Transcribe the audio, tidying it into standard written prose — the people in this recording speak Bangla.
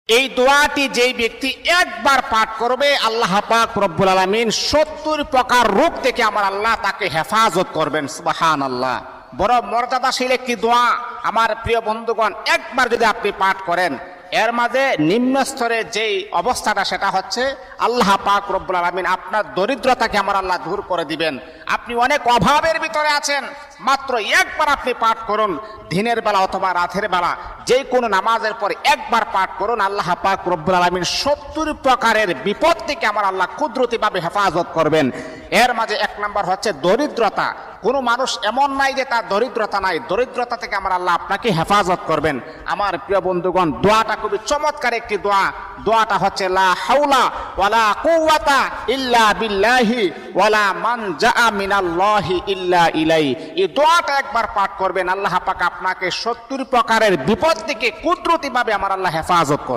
এই দোয়াটি যেই ব্যক্তি একবার পাঠ করবে, আল্লাহ পাক রব্বুল আলামিন 70 প্রকার রোগ থেকে আমার আল্লাহ তাকে হেফাজত করবেন। সুবহানাল্লাহ। বড় মর্যাদাশীল একটি দোয়া আমার প্রিয় বন্ধুগণ, একবার যদি আপনি পাঠ করেন, এর মাঝে নিম্ন স্তরে যেই অবস্থাটা সেটা হচ্ছে আল্লাহ পাক রব্বুল আলামিন আপনার দরিদ্রতাকে আমার আল্লাহ দূর করে দিবেন। আপনি অনেক অভাবের ভিতরে আছেন, মাত্র একবার আপনি পাঠ করুন, দিনের বেলা অথবা রাতের বেলা যে কোনো নামাজের পরে একবার পাঠ করুন, আল্লাহ পাক রব্বুল আলামিন 70 প্রকারের বিপদ থেকে আমার আল্লাহ কুদরতিভাবে হেফাজত করবেন। এর মাঝে এক নম্বর হচ্ছে দরিদ্রতা। কোনো মানুষ এমন নাই যে তার দরিদ্রতা নাই, দরিদ্রতা থেকে আমার আল্লাহ আপনাকে হেফাজত করবেন। আমার প্রিয় বন্ধুগণ, দোয়াটা খুবই চমৎকার একটি দোয়া। দোয়াটা হচ্ছে লা হাওলা ওয়ালা কুওয়াতা ইল্লা বিল্লাহি ওয়ালা মানজা মিনাল্লাহি ইল্লা ইলাই। এই দোয়াটা একবার পাঠ করবেন, আল্লাহ পাক আপনাকে 70 প্রকারের বিপদ থেকে কুদরতিভাবে আমার আল্লাহ হেফাজত করবেন।